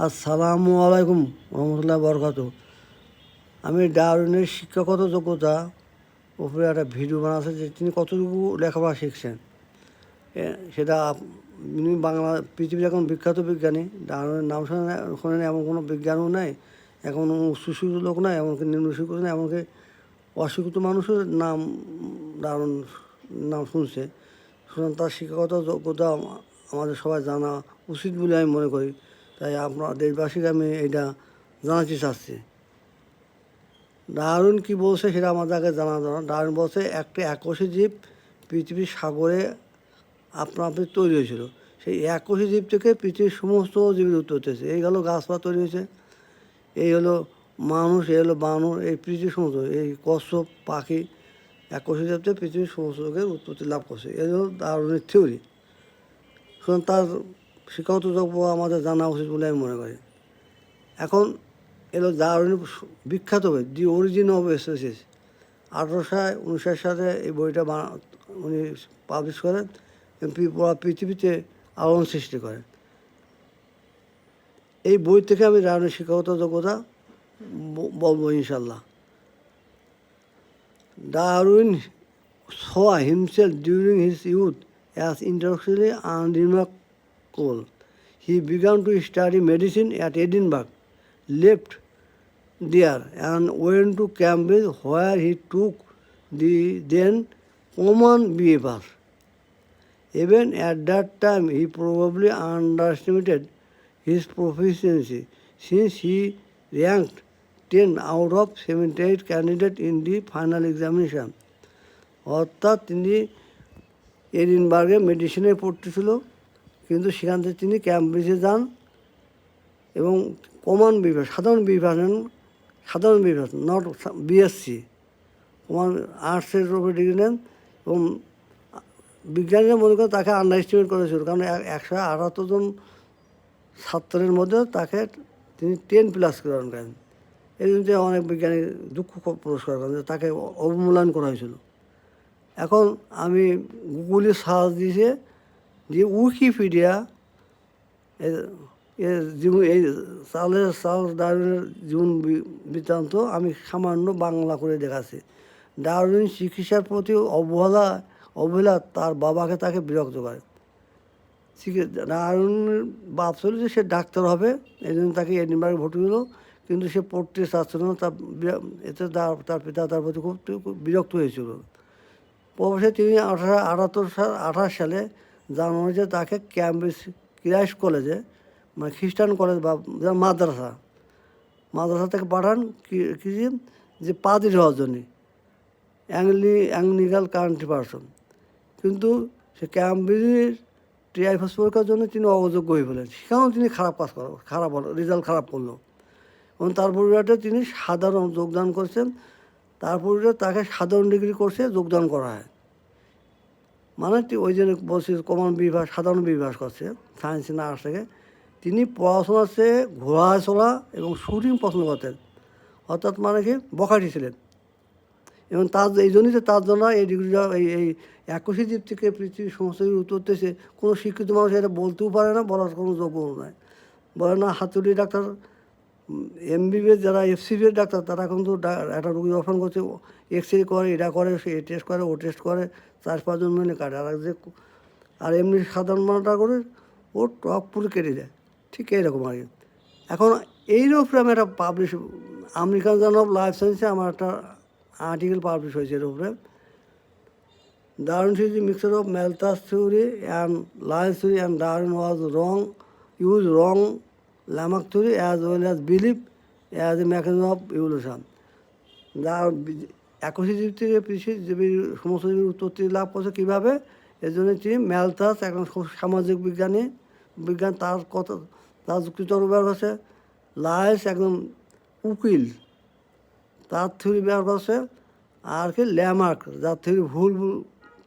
আসসালামু আলাইকুম রহমতুল্লাহ বরকাত। আমি ডারউইনের শিক্ষাগত যোগ্যতা উপরে একটা ভিডিও বানাচ্ছে যে তিনি কতটুকু লেখাপড়া শিখছেন। সেটা তিনি বাংলা পৃথিবীর এখন বিখ্যাত বিজ্ঞানী। ডারউইনের নাম শোনেন এমন কোনো বিজ্ঞানও নাই, এখন সুশিক্ষিত লোক নাই, এমনকি নিম্ন শিক্ষিত নাই, এমনকি অশিক্ষিত মানুষের নাম ডারউইন নাম শুনছে। সুতরাং তার শিক্ষাগত যোগ্যতা আমাদের সবাই জানা উচিত বলে আমি মনে করি। তাই আপনার দেশবাসীকে আমি এটা জানাতে চাচ্ছি। ডারউইন কী বলছে সেটা আমাদের আগে জানা দরকার। ডারউইন বলছে একটা এককোষী জীব পৃথিবীর সাগরে আপনা আপনি তৈরি হয়েছিল। সেই এককোষী জীব থেকে পৃথিবীর সমস্ত জীবের উৎপত্তি হয়েছে। এই হলো গাছপালা তৈরি হয়েছে, এই হলো মানুষ, এই হলো বানর, এই পৃথিবীর সমস্ত, এই কচ্ছপ পাখি এককোষী জীব থেকে পৃথিবীর সমস্ত লোকের উৎপত্তি লাভ করছে। এই হলো ডারউইনের থিওরি। সুতরাং তার শিক্ষাগত যোগ্য আমাদের জানা উচিত বলে আমি মনে করি। এখন এলো ডারউইন বিখ্যাত বই দি অরিজিন অফ স্পিসিস। 1859 সালে এই বইটা উনি পাবলিশ করেন এবং পৃথিবীতে আলোড়ন সৃষ্টি করেন। এই বই থেকে আমি ডারউইনের শিক্ষাগত যোগ্যতা বলবো ইনশাল্লাহ। Darwin saw himself during his youth as intellectually unremarkable. He began to study medicine at Edinburgh, left there and went to Cambridge where he took the then common BA pass. Even at that time he probably underestimated his proficiency since he ranked 10 out of 78 candidates in the final examination. অর্থাৎ তিনি এডিনবার্গে মেডিসিনে পড়তেছিল, কিন্তু সেখান থেকে তিনি ক্যামব্রিজে যান এবং common বিভাগ সাধারণ বিভাগ নট বিএসসি কমন আর্টসের উপরে ডিগ্রি নেন। এবং বিজ্ঞানীরা মনে করেন তাকে আন্ডার এস্টিমেট করেছিল, কারণ 178 জন ছাত্রের মধ্যে তাকে তিনি 10+ গ্রহণ করেন। এই জন্য অনেক বিজ্ঞানী দুঃখ পুরস্কার করেন যে তাকে অবমূল্যায়ন করা হয়েছিল। এখন আমি গুগলে সার্চ দিয়েছে যে উইকিপিডিয়া জীবন এই চার্লস ডারউইনের জীবন বৃত্তান্ত আমি সামান্য বাংলা করে দেখাচ্ছি। ডারউইন চিকিৎসার প্রতি অবহেলা তার বাবাকে তাকে বিরক্ত করে। ডারউইনের বাপ ছিল যে সে ডাক্তার হবে, এই জন্য তাকে এডিনবার্গে ভর্তি হলো, কিন্তু সে পড়তে চাচ্ছিল না। এতে তার পিতা তার প্রতি খুব বিরক্ত হয়েছিল। অবশ্যই তিনি 1828 সালে জানুয়ারিতে তাকে ক্যামব্রিজ ক্রাইস্ট কলেজে, মানে খ্রিস্টান কলেজ বা মাদ্রাসা থেকে পাঠান কি যে পাদ্রী হওয়ার জন্যে, অ্যাংলিকাল কান্ট্রি পারসন। কিন্তু সে ক্যামব্রিজের ট্রাইফাস পরীক্ষার জন্য তিনি অযোগ্য হয়ে ফেলেন। সেখানেও তিনি রেজাল্ট খারাপ করলো এবং তার পরিবারে তিনি সাধারণ যোগদান করছেন। তারপরে তাকে সাধারণ ডিগ্রি কোর্সে যোগদান করা হয়। মানে ওই জন্য বলছি কমন বিভাগ সাধারণ বিভাগ করছে সায়েন্স না আর্টস থেকে। তিনি পড়াশোনার চেয়ে ঘোরাচলা এবং শুটিং পছন্দ করতেন, অর্থাৎ মানে কি বখাটি ছিলেন। এবং এই জন্যই যে তার জন্য এই ডিগ্রিটা এই এককোষী জীব থেকে পৃথিবীর সমস্ত উত্তরতেছে কোনো শিক্ষিত মানুষ এটা বলতেও পারে না, বলার কোনো যোগ্যও নাই। বলে না হাতুড়ি ডাক্তার এমবিবিএস যারা এফসিবিএস ডাক্তার তারা কিন্তু একটা রুগী অপারেশন করছে, এক্সরে করে, এটা করে, সে টেস্ট করে, ও টেস্ট করে, 4-5 জন মিলে কাটে। আর এমনি সাধারণ মানুষটা করে ও টপ পুরো কেটে দেয়। ঠিক এইরকম আর কি। এখন এইর উপরে আমি একটা আমেরিকান জার্নাল অফ লাইফ সায়েন্সে আমার একটা আর্টিকেল পাবলিশ হয়েছে এর উপরে। Darwin is a mixture of Malthus theory and Lyell's theory, and Darwin used wrong Lamarck theory as well as belief as a mechanism of evolution. এককোষী জীব থেকে পৃথিবীর সমস্ত জীবের উৎপত্তি লাভ করছে কীভাবে, এর জন্য তিনি ম্যালথাস একজন সামাজিক বিজ্ঞান তার যুক্তিতর্ক ব্যবহার করছে। লায়েস একদম উকিল, তার থিওরি ব্যবহার করছে। আর কি ল্যামার্ক যার থিওরি ভুল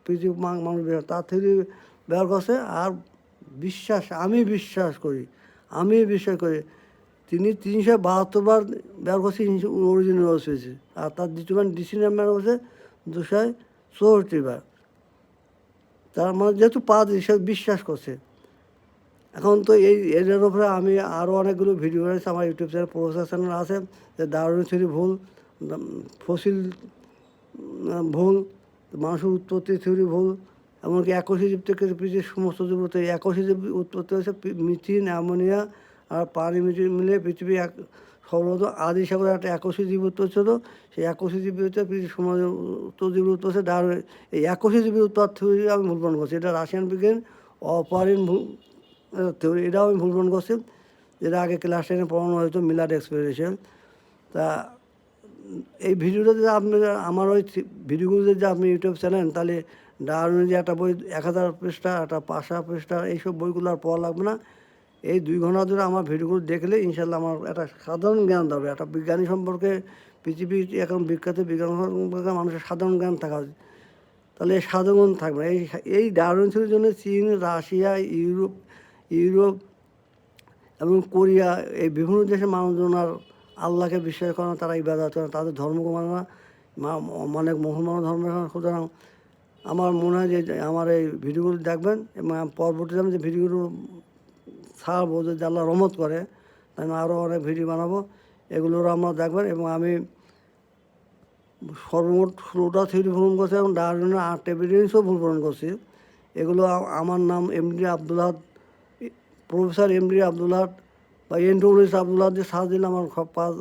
পৃথিবী মানুষ তার থিওরি ব্যবহার করছে। আর আমি বিশ্বাস করি তিনি 372 বার ব্যবহার করছে অরিজিনাল হয়েছে। আর তার দ্বিতীয়বার ডিসি নাম ব্যবহার করছে 264 বার। তার মানে যেহেতু পাদ্রী সে বিশ্বাস করছে। এখন তো এটার উপরে আমি আরও অনেকগুলো ভিডিও রয়েছে আমার ইউটিউব চ্যানেল প্রফেসর চ্যানেল আছে, যে দার্উইন থিওরি ভুল, ফসিল ভুল, মানুষের উৎপত্তি থিওরি ভুল, এমনকি এককোষী জীব থেকে পৃথিবীর সমস্ত জীব এককোষী জীব উৎপত্তি হয়েছে মিথিন, অ্যামোনিয়া আর পানি মিলে পৃথিবী এক সর্বপ্রথম আদি সাগরে একটা এককোষী জীব উৎপত্তি হতো। সেই এককোষী জীব হচ্ছে পৃথিবীর সমস্ত জীব উৎপত্তি হচ্ছে। এই এককোষী জীবের উৎপাদ থিওরি আমি ভুল প্রমাণ করছি। এটা রাশিয়ান বিজ্ঞান অপারিন থিওরি, এটাও আমি ভুল প্রমাণ করছি, যেটা আগে ক্লাস 10-এ পড়ানো হয়তো মিলাড এক্সপেরিয়েশন। তা এই ভিডিওটা যদি আপনি আমার ওই ভিডিওগুলো যদি আপনি ইউটিউব চ্যানেল, তাহলে ডারউইনের যে একটা বই 1000 পৃষ্ঠা, একটা 500 পৃষ্ঠা, এইসব বইগুলো আর পড়া লাগবে না। এই 2 ঘন্টা ধরে আমার ভিডিওগুলো দেখলে ইনশাল্লাহ আমার একটা সাধারণ জ্ঞান দেবে, একটা বিজ্ঞানী সম্পর্কে, পৃথিবী এখন বিখ্যাত বিজ্ঞান সম্পর্কে মানুষের সাধারণ জ্ঞান থাকা উচিত। তাহলে এই সাধারণ থাকবে না। এই ডারউইন থিওরির জন্য চীন, রাশিয়া, ইউরোপ এবং কোরিয়া, এই বিভিন্ন দেশের মানুষজন আর আল্লাহকে বিশ্বাস করে না, তারা ইবাদত করে না, তাদের ধর্মকে মানে না, মানে মুসলমান ধর্ম। সুতরাং আমার মনে হয় যে আমার এই ভিডিওগুলো দেখবেন, এবং পরবর্তীতে আমি যে ভিডিওগুলো ছাড়বো, যদি আল্লাহ রহমত করে, তাই আমি আরও অনেক ভিডিও বানাবো, এগুলোর আপনারা দেখবেন। এবং আমি সর্বমোট 16টা থিওরি ভ্রমণ করছি এবং ডারউইনের 8 এভিডেন্সও ভ্রমণ করছি। এগুলো আমার নাম এমডি আব্দুল আহাদ, প্রফেসর এমডি আব্দুল আহাদ বা এন্টোলজিস্ট আব্দুল আহাদ দিয়ে সার্চ দিলে আমার পাঁচ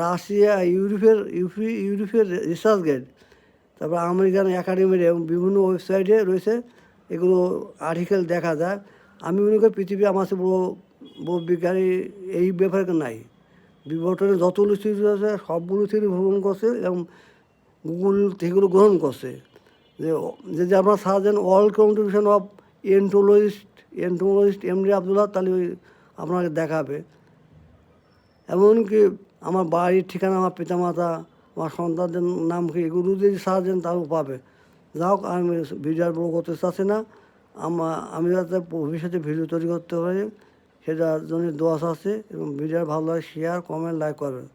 রাশিয়া, ইউরোপের রিসার্চ গাইড, তারপর আমেরিকান একাডেমির এবং বিভিন্ন ওয়েবসাইটে রয়েছে, এগুলো আর্টিকেল দেখা যায়। আমি মনে করি পৃথিবী আমার কাছে বড় বিজ্ঞানী এই ব্যাপারে নাই। বিবর্তনে যতগুলো থিওরি আছে সবগুলো থিওরি ভ্রমণ করছে এবং গুগল সেগুলো গ্রহণ করছে। যে আপনারা সার্চেন world contribution of entomologist MD Abdul Ahad, তাহলে আপনাকে দেখাবে। এমনকি আমার বাড়ির ঠিকানা, আমার পিতামাতা, আমার সন্তানদের নাম কি, এগুলো যদি সার্চেন তাহলেও পাবে। যা হোক, আমি ভিডিও আর বড় করতে চাচ্ছি না। আমি যাতে ভবিষ্যতে ভিডিও তৈরি করতে পারি সেটার জন্য দোয়া আছে, এবং ভিডিও ভালো লাগে শেয়ার, কমেন্ট, লাইক করবেন।